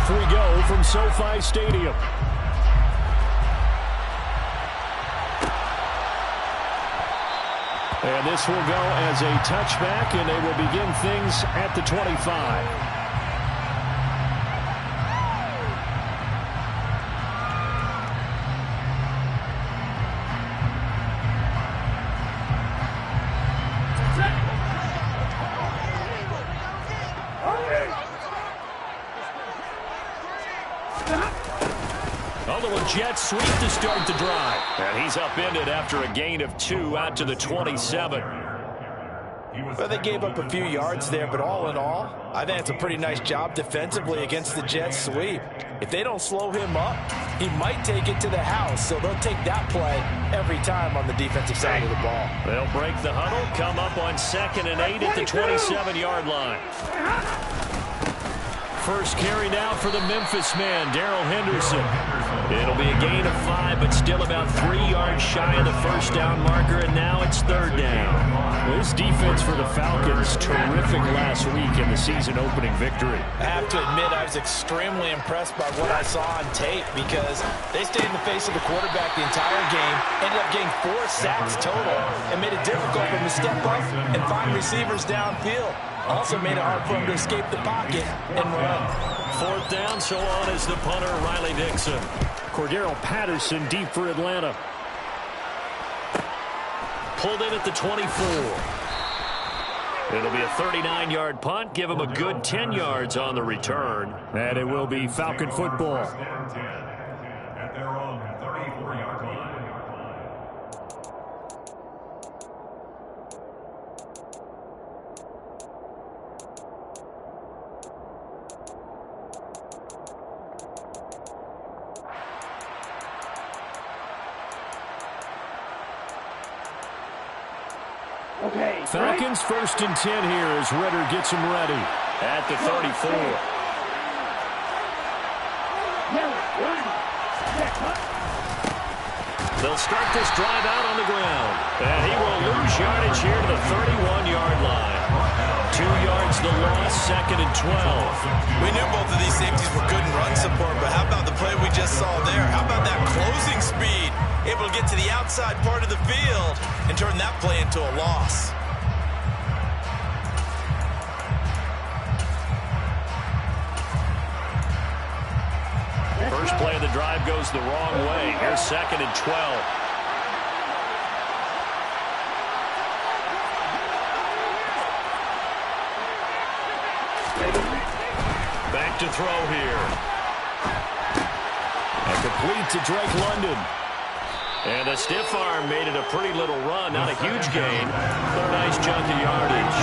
Off we go from SoFi Stadium. And this will go as a touchback, and they will begin things at the 25. Jet sweep to start the drive. And he's upended after a gain of 2 out to the 27. Well, they gave up a few yards there, but all in all, I think it's a pretty nice job defensively against the Jets sweep. If they don't slow him up, he might take it to the house, so they'll take that play every time on the defensive side of the ball. They'll break the huddle, come up on 2nd and 8 at the 27-yard line. First carry now for the Memphis man, Darrell Henderson. It'll be a gain of 5, but still about 3 yards shy of the first down marker, and now it's 3rd down. Well, this defense for the Falcons, terrific last week in the season-opening victory. I have to admit, I was extremely impressed by what I saw on tape because they stayed in the face of the quarterback the entire game, ended up getting 4 sacks total, and made it difficult for him to step up and find receivers downfield. Also made it hard for him to escape the pocket and run. 4th down, so on is the punter, Riley Dixon. Cordero Patterson deep for Atlanta. Pulled in at the 24. It'll be a 39-yard punt. Give him a good 10 yards on the return. And it will be Falcon football. At their own 34-yard line. Falcons 1st and 10 here as Ritter gets them ready at the 34. They'll start this drive out on the ground, and he will lose yardage here to the 31-yard line. 2 yards the loss, 2nd and 12. We knew both of these safeties were good in run support, but how about the play we just saw there? How about that closing speed? Able to get to the outside part of the field and turn that play into a loss. First play of the drive goes the wrong way. Here's 2nd and 12. Back to throw here. And complete to Drake London. And a stiff arm made it a pretty little run. Not a huge gain, but a nice chunk of yardage.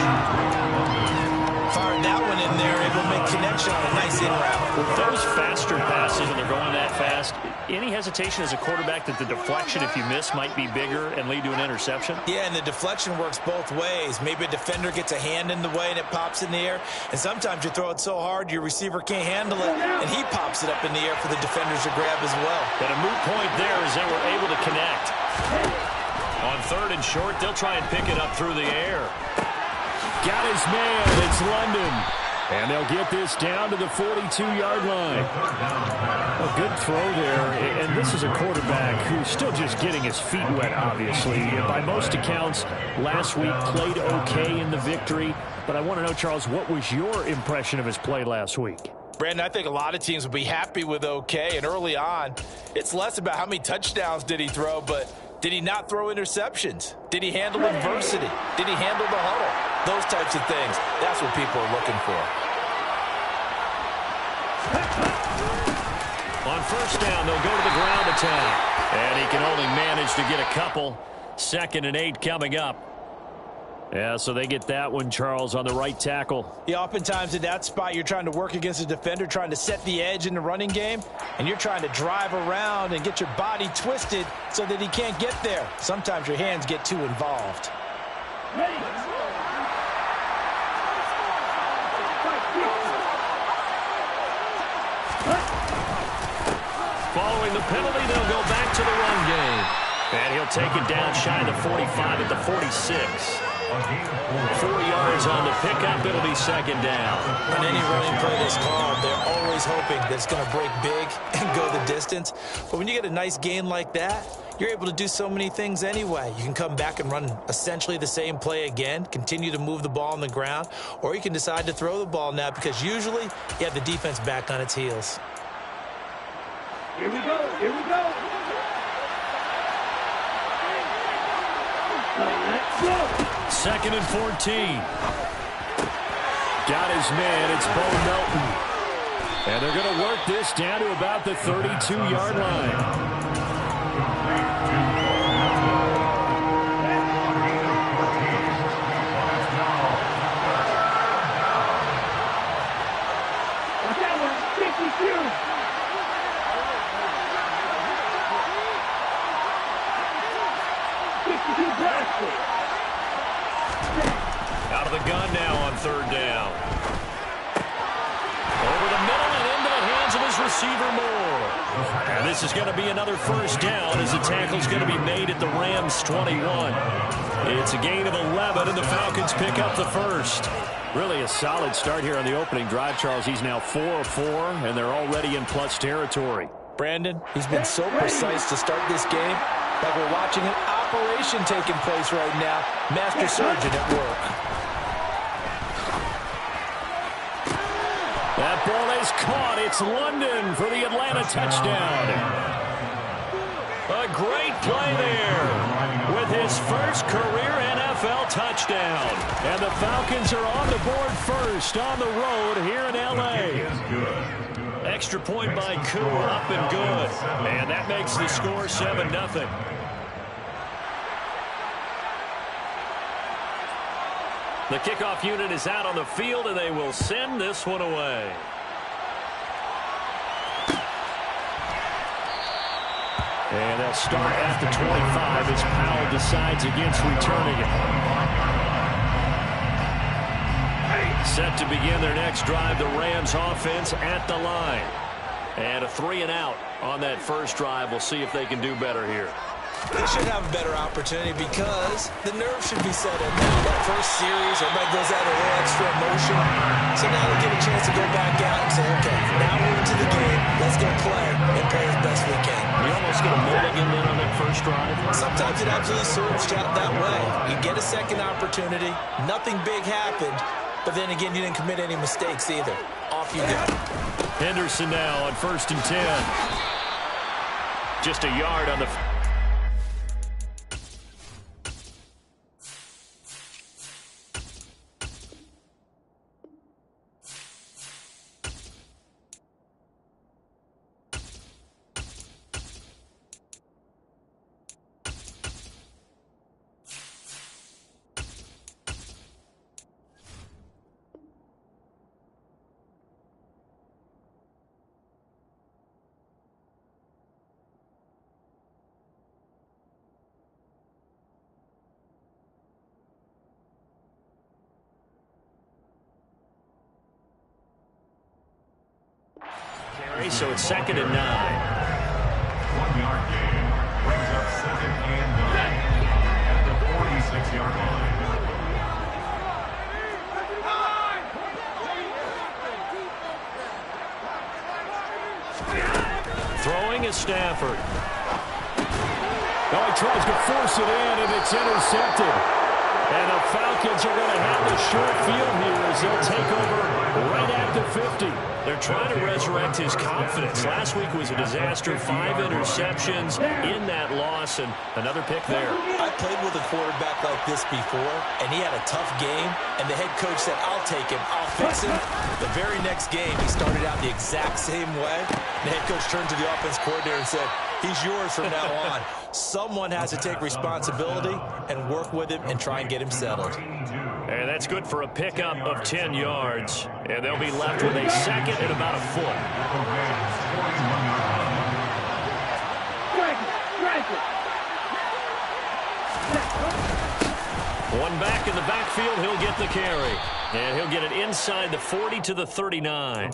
Fired that one in there, able to make connection on a nice in route. With those faster passes and they're going that fast, any hesitation as a quarterback that the deflection, if you miss, might be bigger and lead to an interception? Yeah, and the deflection works both ways. Maybe a defender gets a hand in the way and it pops in the air. And sometimes you throw it so hard your receiver can't handle it, and he pops it up in the air for the defenders to grab as well. But a moot point there is they were able to connect. On 3rd and short, they'll try and pick it up through the air. Got his man. It's London. And they'll get this down to the 42-yard line. A good throw there. And this is a quarterback who's still just getting his feet wet, obviously. By most accounts, last week played okay in the victory. But I want to know, Charles, what was your impression of his play last week? Brandon, I think a lot of teams will be happy with okay. And early on, it's less about how many touchdowns did he throw, but did he not throw interceptions? Did he handle adversity? Did he handle the huddle? Those types of things. That's what people are looking for. On 1st down, they'll go to the ground attack. And he can only manage to get a couple. 2nd and 8 coming up. Yeah, so they get that one, Charles, on the right tackle. Yeah, oftentimes in that spot, you're trying to work against a defender, trying to set the edge in the running game, and you're trying to drive around and get your body twisted so that he can't get there. Sometimes your hands get too involved. Following the penalty, they'll go back to the run game. And he'll take it down shy of the 45 at the 46. 4 yards on the pickup. It'll be second down. On any running play that's called, they're always hoping that it's going to break big and go the distance. But when you get a nice gain like that, you're able to do so many things anyway. You can come back and run essentially the same play again, continue to move the ball on the ground, or you can decide to throw the ball now because usually you have the defense back on its heels. Here we go. Here we go. Let's go. 2nd and 14. Got his man. It's Bo Melton. And they're going to work this down to about the 32-yard line. Out of the gun now on 3rd down. Over the middle and into the hands of his receiver Moore. And this is going to be another first down as the tackle's going to be made at the Rams' 21. It's a gain of 11, and the Falcons pick up the first. Really a solid start here on the opening drive, Charles. He's now 4 of 4, and they're already in plus territory. Brandon, he's been so precise to start this game, like we're watching an operation taking place right now. Master surgeon at work. That ball is caught. It's London for the Atlanta touchdown. A great play there with his first career NFL touchdown. And the Falcons are on the board first on the road here in L.A. Extra point by Koo, up and good. And that makes the score 7-0. The kickoff unit is out on the field, and they will send this one away. And they'll start at the 25 as Powell decides against returning it. Set to begin their next drive, the Rams offense at the line. And a 3-and-out on that first drive. We'll see if they can do better here. They should have a better opportunity because the nerves should be settled now. That first series, everybody goes out a little extra emotion. So now they get a chance to go back out and say, okay, now we're into the game. Let's go play and play as best we can. You almost get a mulligan then on that first drive. Sometimes it absolutely serves out that way. You get a second opportunity. Nothing big happened. But then again, you didn't commit any mistakes either. Off you go. Henderson now on 1st and 10. Just a yard on the... So it's 2nd and 9. 1-yard gain brings up 2nd and 9 at the 46-yard line. Throwing is Stafford. Oh, he tries to force it in, and it's intercepted. And the Falcons are going to have the short field here as they'll take over right at the 50. They're trying to resurrect his confidence. Last week was a disaster. 5 interceptions in that loss, and another pick there. I played with a quarterback like this before, and he had a tough game, and the head coach said, I'll take him, I'll fix him. The very next game, he started out the exact same way. The head coach turned to the offense coordinator and said, he's yours from now on. Someone has to take responsibility and work with him and try and get him settled. And that's good for a pickup of 10 yards. And they'll be left with a 2nd and about a foot. One back in the backfield, he'll get the carry. And he'll get it inside the 40 to the 39.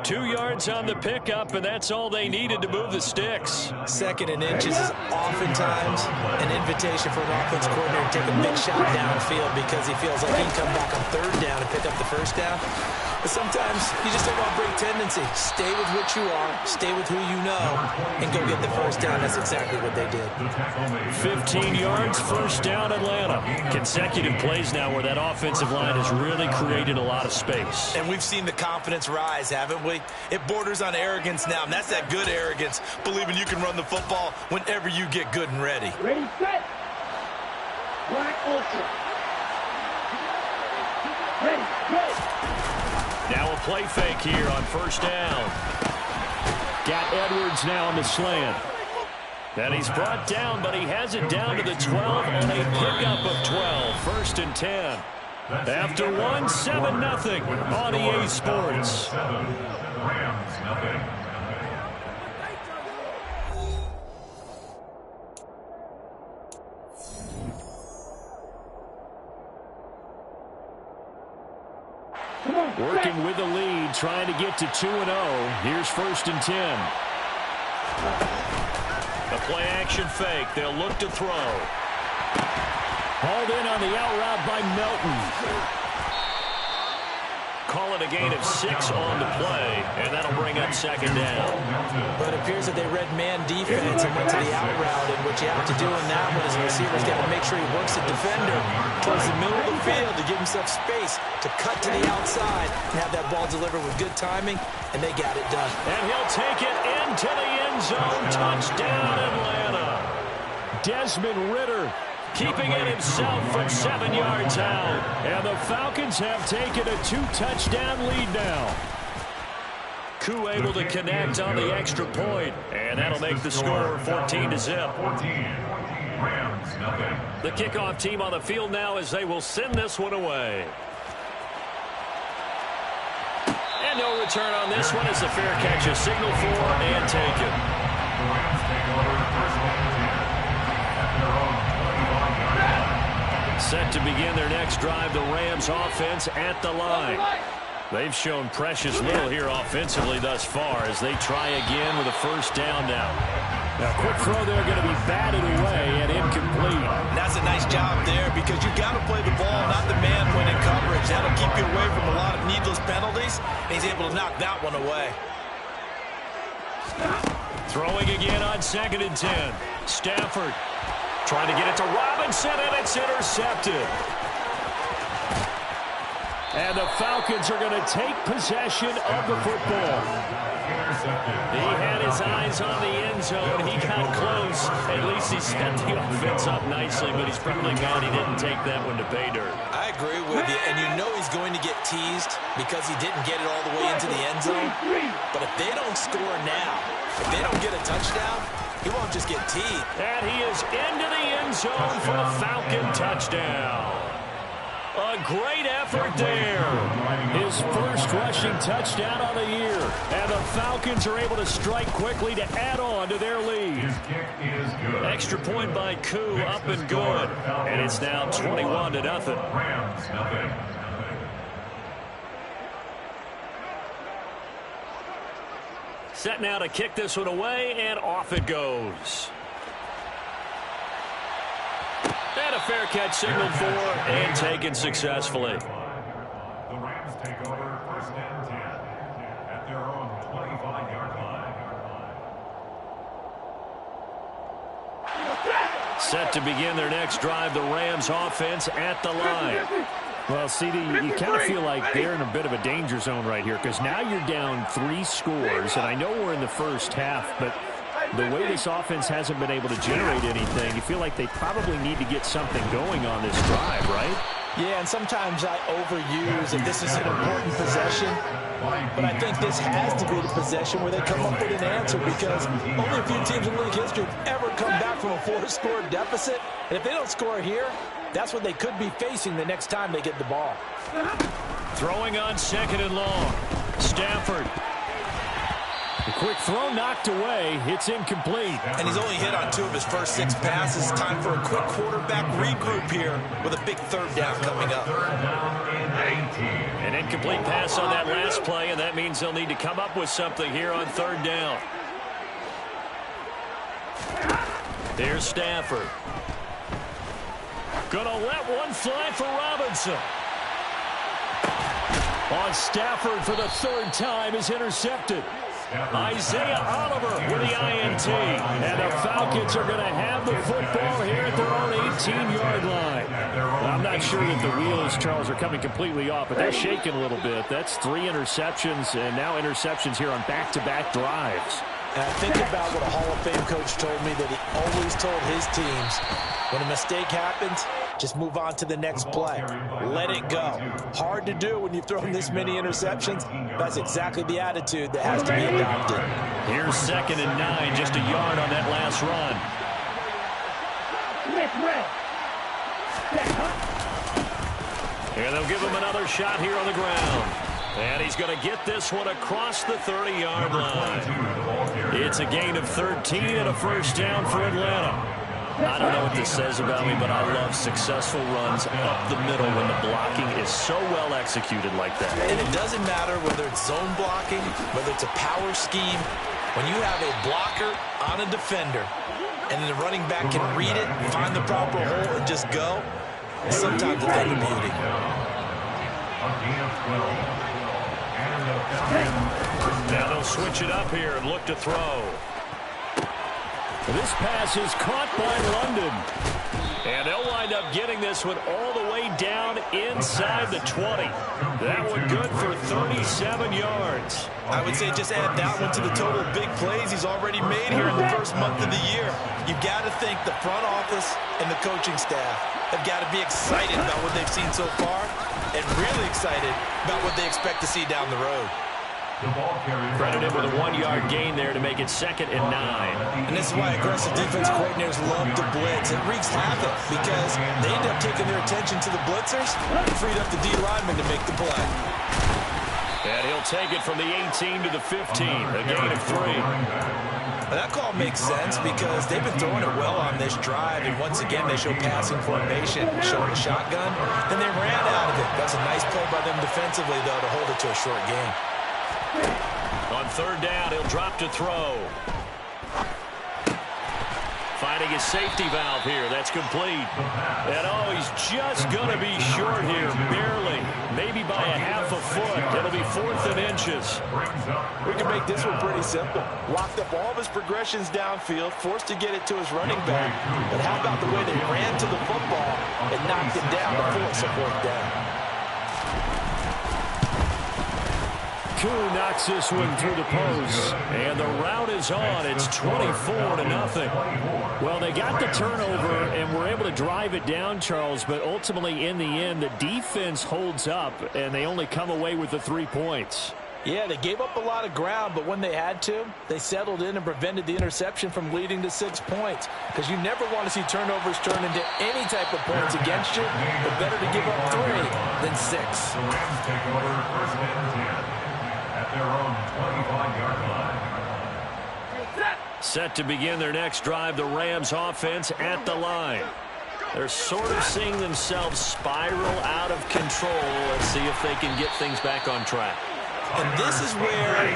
2 yards on the pickup, and that's all they needed to move the sticks. 2nd and inches is oftentimes an invitation for an offense coordinator to take a big shot downfield because he feels like he can come back on 3rd down and pick up the 1st down. But sometimes you just don't want to break tendency. Stay with what you are, stay with who you know, and go get the 1st down. That's exactly what they did. 15 yards, 1st down, Atlanta. Consecutive plays now where that offensive line has really created a lot of space. And we've seen the confidence rise, haven't we? It borders on arrogance now, and that's that good arrogance, believing you can run the football whenever you get good and ready. Ready, set. Black Ultra. Ready, go. Now a play fake here on 1st down. Got Edwards now on the slant. And he's brought down, but he has it down to the 12 on a pickup of 12. 1st and 10. After 1, 7-0 on EA Sports. Rams, nothing. Working with the lead, trying to get to 2-0. Here's 1st and 10. The play-action fake. They'll look to throw. Hauled in on the out route by Melton. Call it a gain of 6 on the play, and that'll bring up 2nd down. But it appears that they read man defense and went to the out route, and what you have to do in that one is the receiver's got to make sure he works the defender towards the middle of the field to give himself space to cut to the outside and have that ball delivered with good timing, and they got it done. And he'll take it into the end zone. Touchdown, Atlanta. Desmond Ridder keeping it himself from 7 yards out. And the Falcons have taken a 2-touchdown lead now. Koo able to connect on the extra point, and that'll make the score 14-0. 14. Rams, nothing. The kickoff team on the field now as they will send this one away. And no return on this one as the fair catch is signaled for and taken. The Rams take over 1st and 10 at their own 25-yard line. Set to begin their next drive, the Rams offense at the line. They've shown precious little here offensively thus far as they try again with a 1st down now. Now, quick throw there going to be batted away and incomplete. And that's a nice job there because you got to play the ball, not the man when in coverage. That'll keep you away from a lot of needless penalties, and he's able to knock that one away. Throwing again on 2nd and 10. Stafford trying to get it to Robinson, and it's intercepted. And the Falcons are going to take possession of the football. He had his eyes on the end zone. He got close. At least he set the offense up nicely, but he's probably glad he didn't take that one to pay dirt. I agree with you, and you know he's going to get teased because he didn't get it all the way into the end zone. But if they don't score now, if they don't get a touchdown, he won't just get teased. And he is into the end zone for a Falcon touchdown. A great effort there. His 1st rushing touchdown on the year. And the Falcons are able to strike quickly to add on to their lead. His kick is good. Extra point by Koo, up and good. And it's now 21-0. Rams, nothing. Set now to kick this one away, and off it goes. And a fair catch signaled for and taken successfully. The Rams take over 1st and 10 at their own 25-yard line. Set to begin their next drive, the Rams offense at the line. Well, CD, you kind of feel like they're in a bit of a danger zone right here because now you're down 3 scores, and I know we're in the 1st half, but the way this offense hasn't been able to generate anything, you feel like they probably need to get something going on this drive, right? Yeah, and sometimes I overuse that this is an important possession, but I think this has to be the possession where they come up with an answer because only a few teams in league history have ever come back from a 4-score deficit, and if they don't score here, that's what they could be facing the next time they get the ball. Throwing on 2nd and long. Stafford The quick throw knocked away. It's incomplete. And he's only hit on 2 of his first 6 passes. Time for a quick quarterback regroup here with a big 3rd down coming up. An incomplete pass on that last play, and that means they'll need to come up with something here on 3rd down. There's Stafford. Gonna let one fly for Robinson. On Stafford for the 3rd time is intercepted. Isaiah Oliver with the INT. And the Falcons are going to have the football here at their own 18-yard line. I'm not sure that the wheels, Charles, are coming completely off, but they're shaking a little bit. That's 3 interceptions, and now interceptions here on back-to-back drives. And I think about what a Hall of Fame coach told me that he always told his teams, when a mistake happens, just move on to the next play. Let it go. Hard to do when you've thrown this many interceptions. That's exactly the attitude that has to be adopted. Here's 2nd and 9, just a yard on that last run. And they'll give him another shot here on the ground. And he's going to get this one across the 30-yard line. It's a gain of 13 and a 1st down for Atlanta. I don't know what this says about me, but I love successful runs up the middle when the blocking is so well executed like that. And it doesn't matter whether it's zone blocking, whether it's a power scheme. When you have a blocker on a defender, and the running back can read it, find the proper hole, and just go, sometimes a thing of beauty. Now they'll switch it up here and look to throw. This pass is caught by London. And they'll wind up getting this one all the way down inside the 20. That one good for 37 yards. I would say just add that one to the total of big plays he's already made here in the first month of the year. You've got to think the front office and the coaching staff have got to be excited about what they've seen so far and really excited about what they expect to see down the road. Credited with a 1-yard gain there to make it 2nd and 9. And this is why aggressive defense coordinators love to blitz. It wreaks havoc because they end up taking their attention to the blitzers and freed up the D lineman to make the play. And he'll take it from the 18 to the 15, a gain of 3. Now that call makes sense because they've been throwing it well on this drive, and once again they show passing formation, showing a shotgun, and they ran out of it. That's a nice play by them defensively, though, to hold it to a short game. On 3rd down, he'll drop to throw. Finding his safety valve here. That's complete. And, oh, he's just going to be short here, barely. Maybe by a half a foot. It'll be 4th and inches. We can make this one pretty simple. Locked up all of his progressions downfield, forced to get it to his running back. But how about the way they ran to the football and knocked it down to force a 4th down? Koo knocks this one through the post. And the route is on. It's 24-0. Well, they got the turnover and were able to drive it down, Charles, but ultimately in the end, the defense holds up, and they only come away with the 3 points. Yeah, they gave up a lot of ground, but when they had to, they settled in and prevented the interception from leading to 6 points. Because you never want to see turnovers turn into any type of points against you, but better to give up 3 than 6. The Rams take over 1st and 10 at their own 25-yard line. Set to begin their next drive, the Rams offense at the line. They're sort of seeing themselves spiral out of control. Let's see if they can get things back on track. And this is where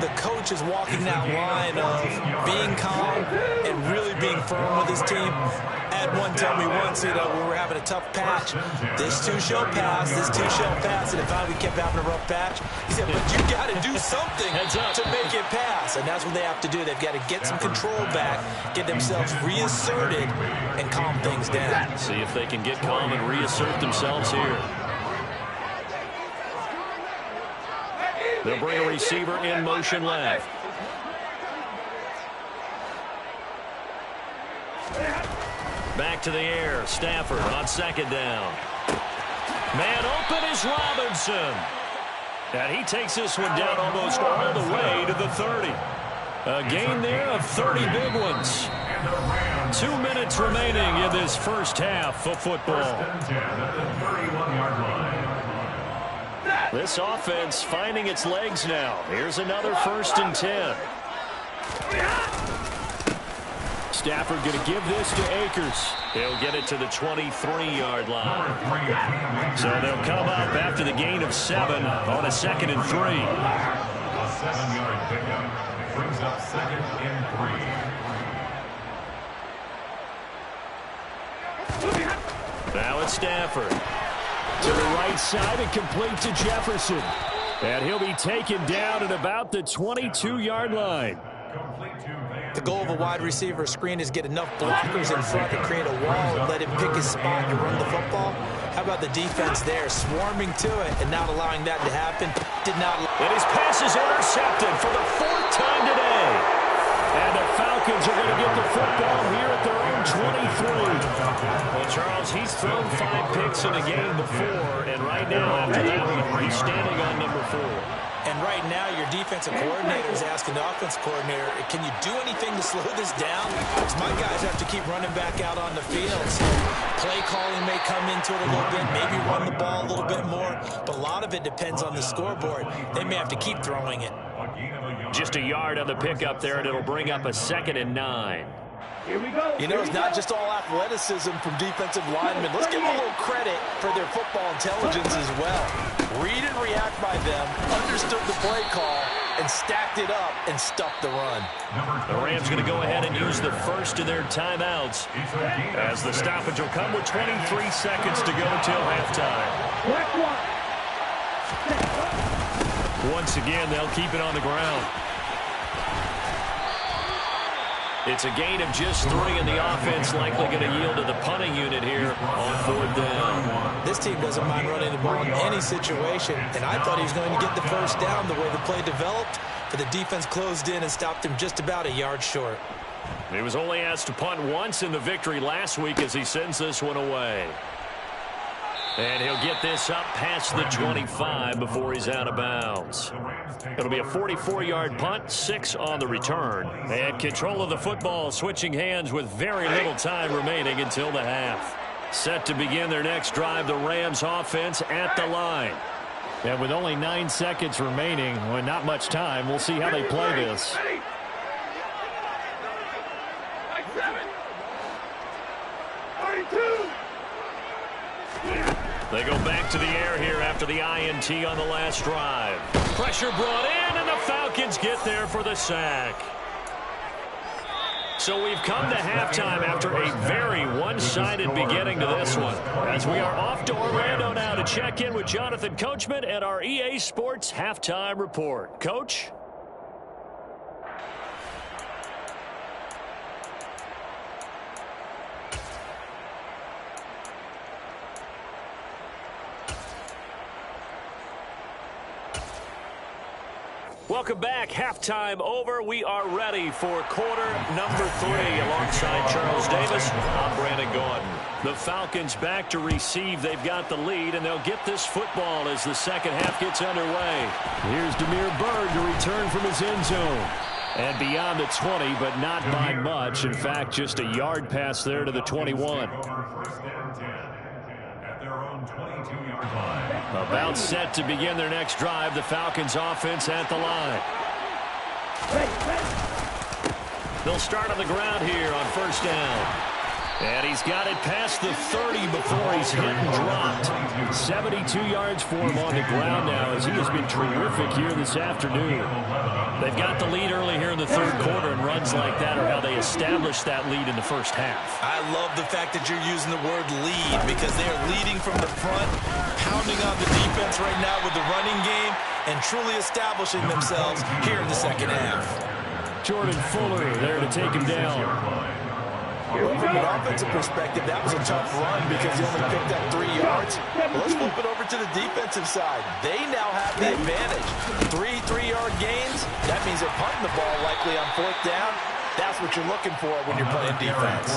the coach is walking that line of being calm and really being firm with his team. Had one tell me once, we were having a tough patch. This too shall pass, this too shall pass. And if we kept having a rough patch, he said, but you got to do something to make it pass. And that's what they have to do. They've got to get some control back, get themselves reasserted, and calm things down. See if they can get calm and reassert themselves here. They'll bring a receiver in motion left. Back to the air. Stafford on 2nd down. Man open is Robinson. And he takes this one down almost all the way to the 30. A gain there of 30 big ones. 2 minutes remaining in this first half of football. 1st and 10 at the 31-yard line. This offense finding its legs now. Here's another 1st and 10. Stafford going to give this to Akers. He'll get it to the 23-yard line. So they'll come up after the gain of 7 on a 2nd and 3. A 7-yard pickup brings up 2nd and 3. Now it's Stafford. To the right side and complete to Jefferson. And he'll be taken down at about the 22-yard line. The goal of a wide receiver screen is get enough blockers in front to create a wall and let him pick his spot to run the football. How about the defense there, swarming to it and not allowing that to happen? Did not. And his pass is intercepted for the 4th time today. And the Falcons are going to get the football here at their own 23. Well, Charles, he's thrown 5 picks in a game before, and right now, after that one, he's standing on number 4. And right now, your defensive coordinator is asking the offense coordinator, can you do anything to slow this down? Because my guys have to keep running back out on the field. So play calling may come into it a little bit, maybe run the ball a little bit more. But a lot of it depends on the scoreboard. They may have to keep throwing it. Just a yard on the pickup there, and it'll bring up a 2nd and 9. Here we go. You know, it's not just all athleticism from defensive linemen. Let's give them a little credit for their football intelligence as well. Read and react by them, understood the play call, and stacked it up and stuffed the run. The Rams going to go ahead and use the first of their timeouts as the stoppage will come with 23 seconds to go until halftime. Once again, they'll keep it on the ground. It's a gain of just 3, and the offense likely going to yield to the punting unit here on 4th down. This team doesn't mind running the ball in any situation, and I thought he was going to get the first down the way the play developed, but the defense closed in and stopped him just about a yard short. He was only asked to punt once in the victory last week as he sends this one away. And he'll get this up past the 25 before he's out of bounds. It'll be a 44-yard punt, 6 on the return. And control of the football, switching hands with very little time remaining until the half. Set to begin their next drive, the Rams offense at the line. And with only 9 seconds remaining, well, not much time, we'll see how they play this. They go back to the air here after the INT on the last drive. Pressure brought in, and the Falcons get there for the sack. So we've come to halftime after a very one-sided beginning to this one. As we are off to Orlando now to check in with Jonathan Coachman and our EA Sports Halftime Report. Coach? Welcome back. Halftime over. We are ready for quarter number 3 alongside Charles Davis. I'm Brandon Gordon. The Falcons back to receive. They've got the lead, and they'll get this football as the second half gets underway. Here's Damiere Byrd to return from his end zone. And beyond the 20, but not by much. In fact, just a yard pass there to the 21. About set to begin their next drive. The Falcons offense at the line. They'll start on the ground here on 1st down. And he's got it past the 30 before he's hit and dropped. 72 yards for him on the ground now as he has been terrific here this afternoon. They've got the lead early here in the 3rd quarter, and runs like that are how they established that lead in the first half. I love the fact that you're using the word lead because they are leading from the front, pounding on the defense right now with the running game, and truly establishing themselves here in the second half. Jordan Fuller there to take him down. Well, from an offensive perspective, that was a tough run because he only picked up 3 yards. Well, let's flip it over to the defensive side. They now have the advantage. 3 3-yard gains. That means they're punting the ball likely on 4th down. That's what you're looking for when you're playing defense.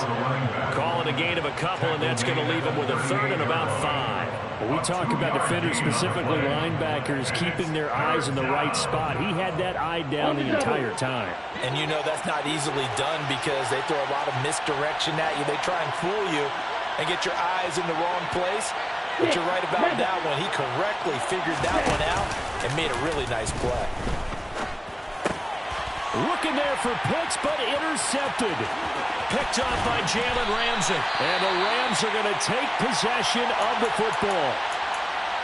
Calling a gain of a couple, and that's going to leave them with a 3rd and about 5. When we talk about defenders, specifically linebackers, keeping their eyes in the right spot. He had that eye down the entire time. And you know that's not easily done because they throw a lot of misdirection at you. They try and fool you and get your eyes in the wrong place. But you're right about that one. He correctly figured that one out and made a really nice play. Looking there for Pitts, but intercepted. Picked off by Jalen Ramsey. And the Rams are going to take possession of the football.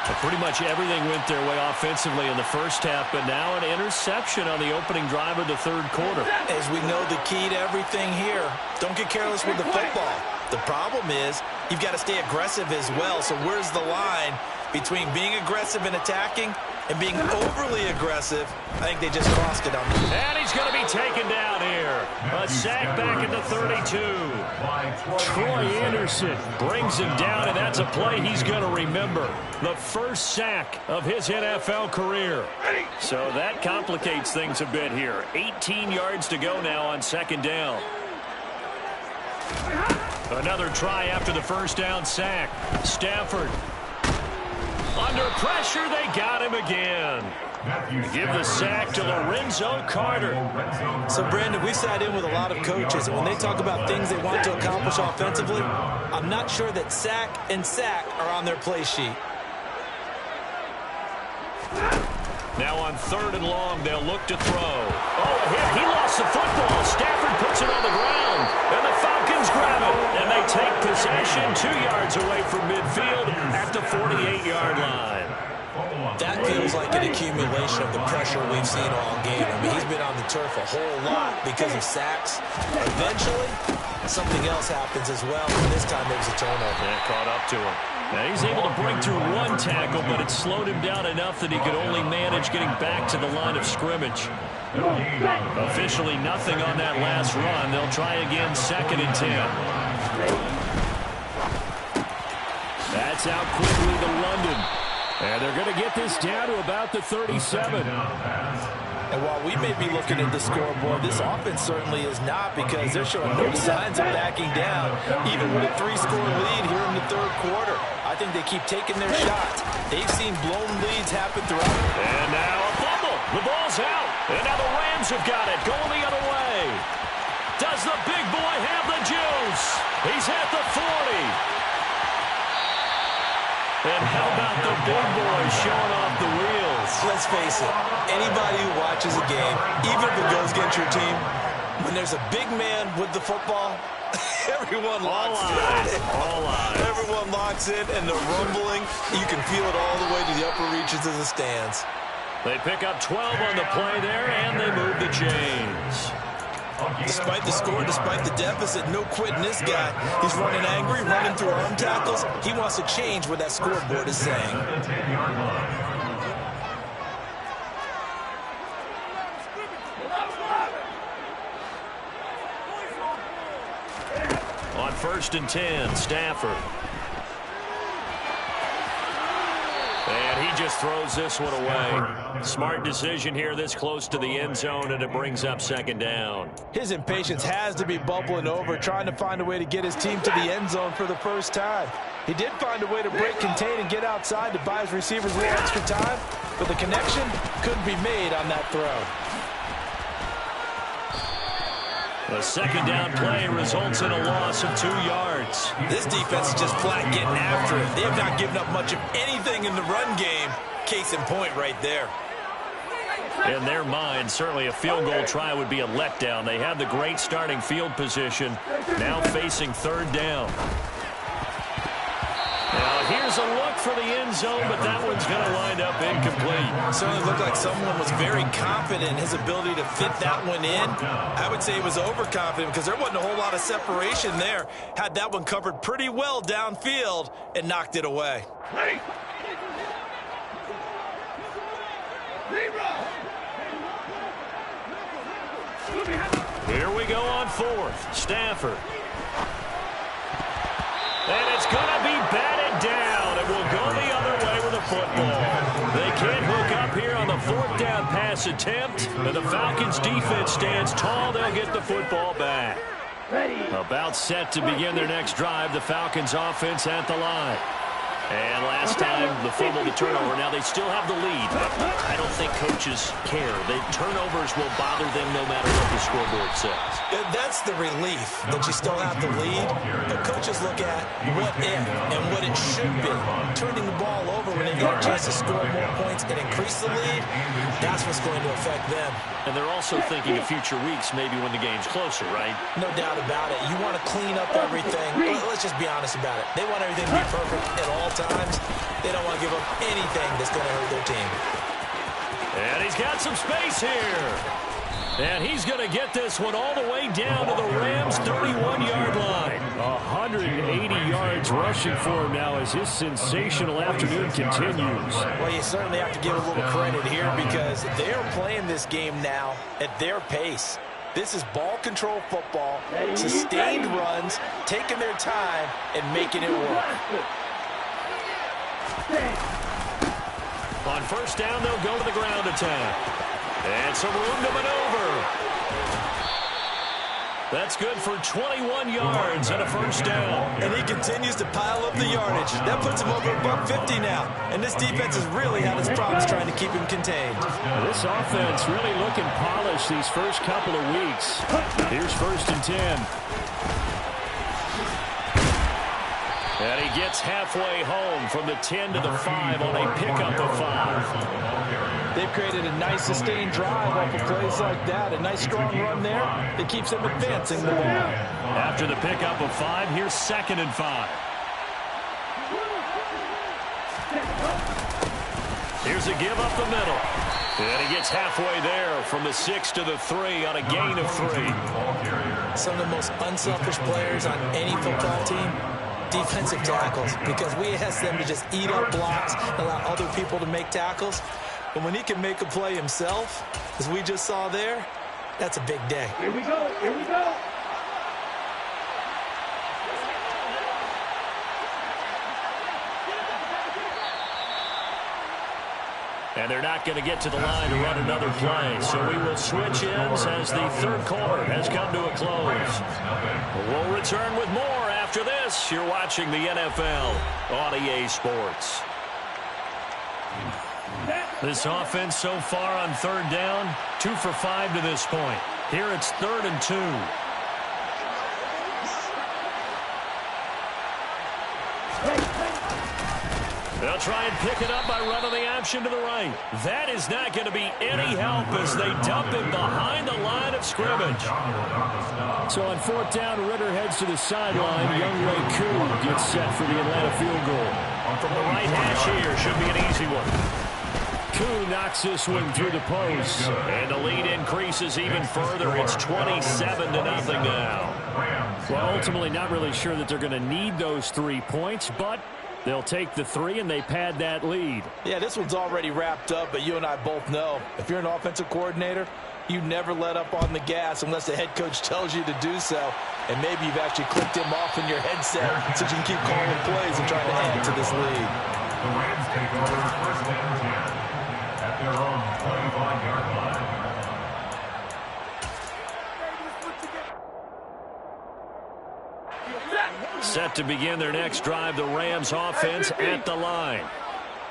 Well, pretty much everything went their way offensively in the first half, but now an interception on the opening drive of the third quarter. As we know, the key to everything here, don't get careless with the football. The problem is you've got to stay aggressive as well. So where's the line between being aggressive and attacking and being overly aggressive? I think they just crossed it on the... And he's going to be taken down here. A sack back at the 32. Troy Anderson brings him down, and that's a play he's going to remember. The first sack of his NFL career. So that complicates things a bit here. 18 yards to go now on second down. Another try after the first down sack. Stafford. Under pressure, they got him again. Give the sack to Lorenzo Carter. So, Brandon, we sat in with a lot of coaches, and when they talk about things they want to accomplish offensively, I'm not sure that sack and sack are on their play sheet. Now on third and long, they'll look to throw. Oh, a hit. He lost the football. Stafford puts it on the ground, and the Falcons grab it. And they take possession 2 yards away from midfield at the 48-yard line. That feels like an accumulation of the pressure we've seen all game. I mean, he's been on the turf a whole lot because of sacks. Eventually, something else happens as well, and this time there's a turnover. That caught up to him. Now he's able to break through one tackle, but it slowed him down enough that he could only manage getting back to the line of scrimmage. Officially nothing on that last run. They'll try again, 2nd and 10. That's out quickly to London. And they're going to get this down to about the 37. And while we may be looking at the scoreboard, this offense certainly is not, because they're showing no signs of backing down, even with a 3-score lead here in the third quarter. I think they keep taking their shots. They've seen blown leads happen throughout. And now a fumble. The ball's out. And now the Rams have got it, going the other way. Does the big boy have the juice? He's at the 40. And how about the big boy showing off the wheels? Let's face it, anybody who watches a game, even if it goes against your team, when there's a big man with the football, everyone locks in. All eyes. Everyone locks in, and the rumbling, you can feel it all the way to the upper reaches of the stands. They pick up 12 on the play there, and they move the chains. Despite the score, despite the deficit, no quitting this guy. He's running angry, running through arm tackles. He wants to change what that scoreboard is saying. On 1st and 10, Stafford. And he just throws this one away. Smart decision here this close to the end zone, and it brings up 2nd down. His impatience has to be bubbling over, trying to find a way to get his team to the end zone for the first time. He did find a way to break, contain, and get outside to buy his receivers a little extra time, but the connection couldn't be made on that throw. The 2nd down play results in a loss of 2 yards. This defense is just flat getting after it. They have not given up much of anything in the run game. Case in point right there. In their mind, certainly a field goal try would be a letdown. They have the great starting field position, now facing 3rd down. Now here's a look for the end zone, but that one's going to wind up incomplete. Certainly looked like someone was very confident in his ability to fit that one in. I would say he was overconfident because there wasn't a whole lot of separation there. Had that one covered pretty well downfield and knocked it away. Here we go on 4th. Stafford. And it's going to be batted down. It will go the other way with the football. They can't hook up here on the 4th down pass attempt. And the Falcons defense stands tall. They'll get the football back. About set to begin their next drive. The Falcons offense at the line. And last time, the fumble, the turnover. Now they still have the lead. I don't think coaches care. The turnovers will bother them no matter what the scoreboard says. That's the relief that you still have the lead. But coaches look at what if and what it should be. Turning the ball over when they get a chance to score more points and increase the lead, that's what's going to affect them. And they're also thinking of future weeks, maybe when the game's closer, right? No doubt about it. You want to clean up everything. Let's just be honest about it. They want everything to be perfect at all times. They don't want to give up anything that's going to hurt their team. And he's got some space here. And he's going to get this one all the way down to the Rams' 31-yard line. 180 yards rushing for him now as his sensational afternoon continues. Well, you certainly have to give a little credit here because they're playing this game now at their pace. This is ball control football, sustained runs, taking their time, and making it work. On first down, they'll go to the ground attack. And some room to maneuver. That's good for 21 yards and a first down. And he continues to pile up the yardage. That puts him over $150 now. And this defense has really had its problems trying to keep him contained. This offense really looking polished these first couple of weeks. Here's first and 10. And he gets halfway home from the 10 to the 5 on a pickup of 5. They've created a nice sustained drive off of plays like that. A nice strong run there that keeps them advancing the ball. After the pickup of 5, here's second and 5. Here's a give up the middle. And he gets halfway there from the 6 to the 3 on a gain of 3. Some of the most unselfish players on any football team, defensive tackles, because we ask them to just eat up blocks, allow other people to make tackles. But when he can make a play himself, as we just saw there, that's a big day. Here we go. Here we go. And they're not going to get to the line to run another play. So we will switch ends as the third quarter has come to a close. We'll return with more after this. You're watching the NFL on EA Sports. This offense so far on third down, 2 for 5 to this point. Here it's 3rd and 2. They'll try and pick it up by running the option to the right. That is not going to be any help as they dump him behind the line of scrimmage. So on 4th down, Ritter heads to the sideline. Aobwk2 gets set for the Atlanta field goal. From the right hash here, should be an easy one. Koo knocks this one through the post. And the lead increases even further. It's 27-0 now. Well, ultimately not really sure that they're going to need those 3 points, but they'll take the 3 and they pad that lead. Yeah, this one's already wrapped up, but you and I both know if you're an offensive coordinator, you never let up on the gas unless the head coach tells you to do so. And maybe you've actually clicked him off in your headset so you can keep calling plays and trying to add to this lead. The Rams take over first and 10 at their own 25-yard line. Set to begin their next drive, the Rams offense at the line.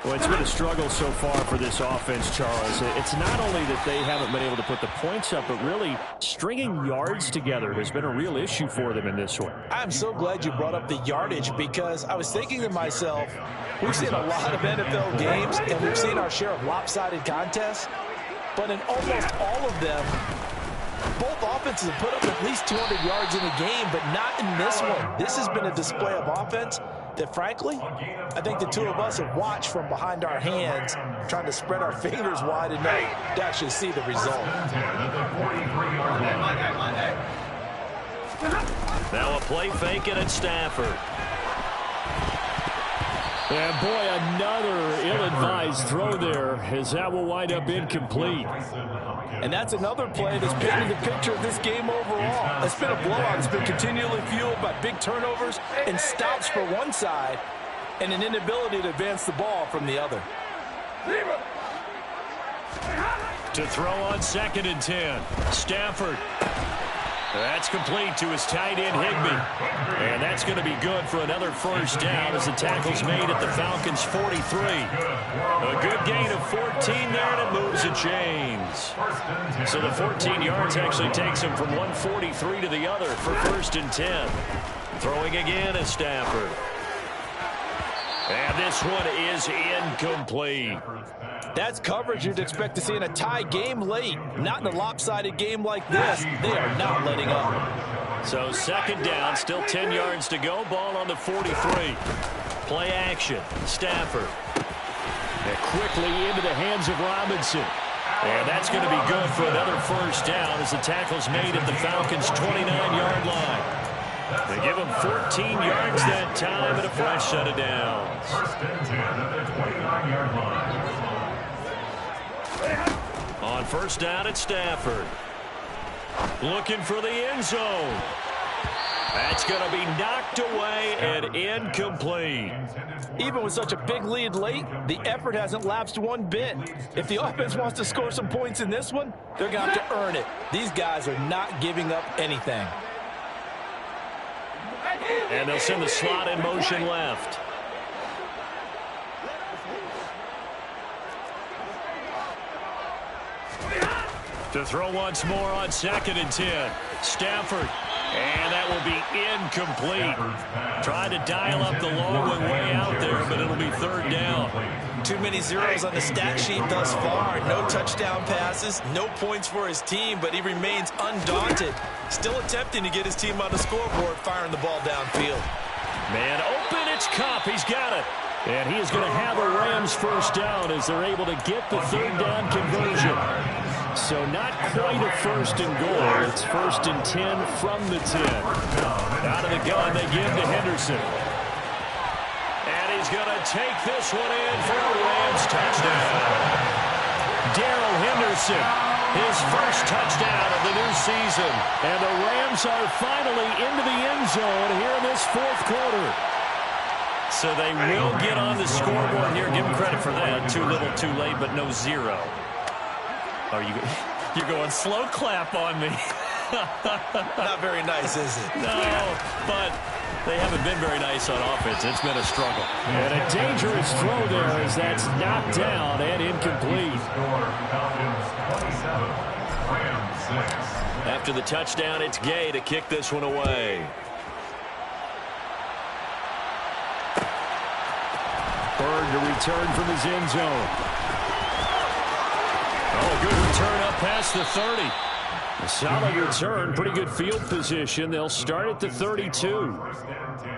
Well, it's been a struggle so far for this offense, Charles. It's not only that they haven't been able to put the points up, but really stringing yards together has been a real issue for them in this one. I'm so glad you brought up the yardage because I was thinking to myself, we've seen a lot of NFL games and we've seen our share of lopsided contests, but in almost all of them, both offenses have put up at least 200 yards in a game, but not in this one. This has been a display of offense that, frankly, I think the two of us have watched from behind our hands, trying to spread our fingers wide enough to actually see the result. Now a play fake and it's Stafford. And boy, another ill-advised throw there as that will wind up incomplete. And that's another play that's painting the picture of this game overall. It's been a blowout. It's been continually fueled by big turnovers and stops for one side and an inability to advance the ball from the other. To throw on 2nd and 10. Stafford. That's complete to his tight end, Higbee. And that's going to be good for another first down as the tackle's made at the Falcons' 43. A good gain of 14 there, and it moves the chains. So the 14 yards actually takes him from 143 to the other for 1st and 10. Throwing again is Stafford. And this one is incomplete. That's coverage you'd expect to see in a tie game late. Not in a lopsided game like this. They are not letting up. So 2nd down, still 10 yards to go. Ball on the 43. Play action. Stafford. And quickly into the hands of Robinson. And that's going to be good for another first down as the tackle's made at the Falcons' 29-yard line. They give him 14 yards that time and a fresh set of downs. 1st and 10 at the 29-yard line. On 1st down, it's Stafford. Looking for the end zone. That's going to be knocked away and incomplete. Even with such a big lead late, the effort hasn't lapsed one bit. If the offense wants to score some points in this one, they're going to have to earn it. These guys are not giving up anything. And they'll send the slot in motion left. To throw once more on 2nd and 10. Stafford. And that will be incomplete. Trying to dial up the long one way out there, but it'll be 3rd down. Too many zeros on the stat sheet thus far. No touchdown passes, no points for his team, but he remains undaunted. Still attempting to get his team on the scoreboard, firing the ball downfield. Man open, it's Kupp. He's got it. And he is going to have a Rams first down as they're able to get the 3rd down conversion. So not quite a 1st and goal. It's 1st and 10 from the 10. Out of the gun, they give to Henderson. And he's going to take this one in for a Rams touchdown. Darrell Henderson, his first touchdown of the new season. And the Rams are finally into the end zone here in this 4th quarter. So they will get on the scoreboard here. Give them credit for that. Too little, too late, but no zero. Oh, you're going slow clap on me. Not very nice, is it? No, but they haven't been very nice on offense. It's been a struggle. And a dangerous throw there as that's knocked down and incomplete. After the touchdown, it's Gay to kick this one away. Bird to return from his end zone. Oh, good return up past the 30. A solid return, pretty good field position. They'll start at the 32. 1st and 10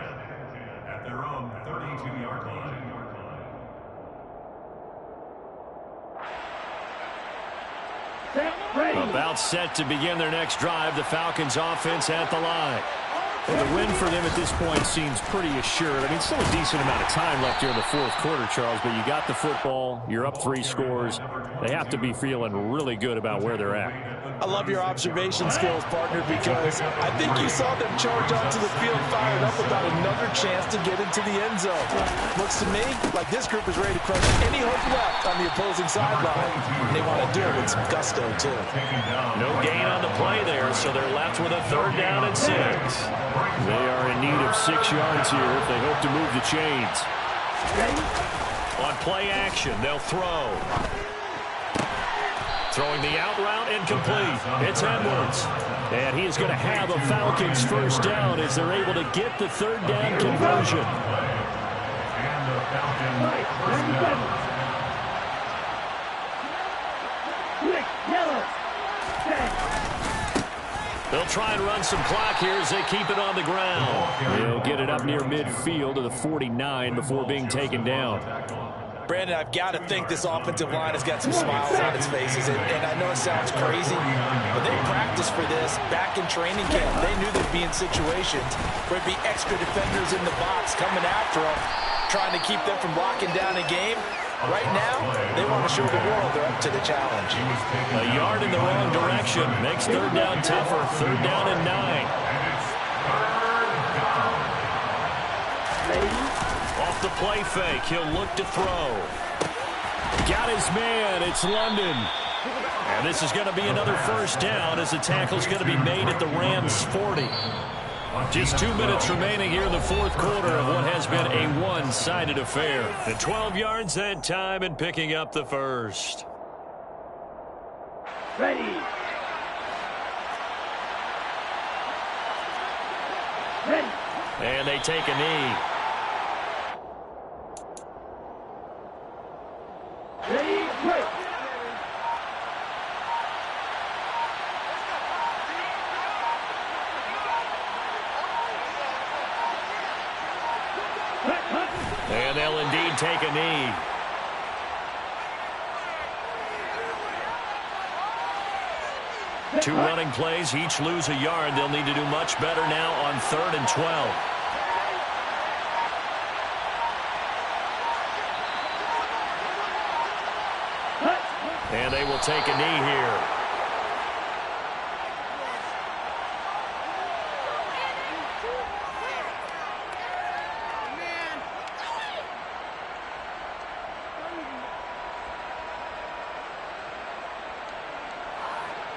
at their own 32-yard line. About set to begin their next drive. The Falcons offense at the line. Well, the win for them at this point seems pretty assured. I mean, still a decent amount of time left here in the 4th quarter, Charles, but you got the football. You're up 3 scores. They have to be feeling really good about where they're at. I love your observation skills, partner, because I think you saw them charge onto the field fired up about another chance to get into the end zone. Looks to me like this group is ready to crush any hope left on the opposing sideline. And they want to do it with some gusto, too. No gain on the play there, so they're left with a 3rd down and 6. They are in need of 6 yards here if they hope to move the chains. On play action, they'll throw. Throwing the out route, incomplete. It's Edwards. And he is going to have a Falcons first down as they're able to get the 3rd down conversion. And the Falcons first down. They'll try and run some clock here as they keep it on the ground. They'll get it up near midfield to the 49 before being taken down. Brandon, I've got to think this offensive line has got some smiles on its faces. And I know it sounds crazy, but they practiced for this back in training camp. They knew they'd be in situations where it'd be extra defenders in the box coming after them, trying to keep them from locking down a game. Right now, they want to show the world they're up to the challenge. A yard in the wrong direction makes 3rd down tougher. 3rd down and 9. Off the play fake, he'll look to throw. Got his man, it's London. And And this is going to be another first down as the tackle's going to be made at the Rams' 40. Just 2 minutes remaining here in the fourth quarter of what has been a one-sided affair. The 12 yards that time and picking up the first. Ready. Ready. And they take a knee. Ready, break. And they'll indeed take a knee. Two running plays, each lose a yard. They'll need to do much better now on 3rd and 12. And they will take a knee here.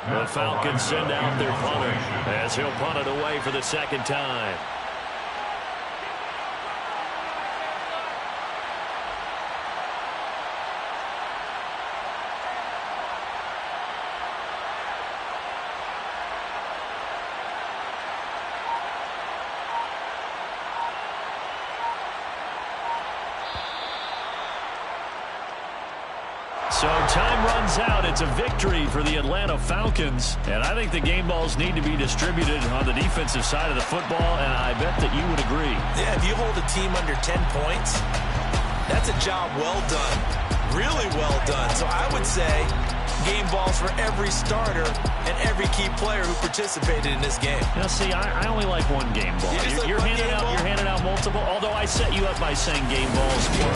The Falcons send out their punter as he'll punt it away for the second time. So time runs out. It's a victory for the Atlanta Falcons. And I think the game balls need to be distributed on the defensive side of the football, and I bet that you would agree. Yeah, if you hold a team under 10 points, that's a job well done. Really well done. So I would say game balls for every starter and every key player who participated in this game. Now, see, I only like one game ball. You're handing out multiple, although I set you up by saying game balls.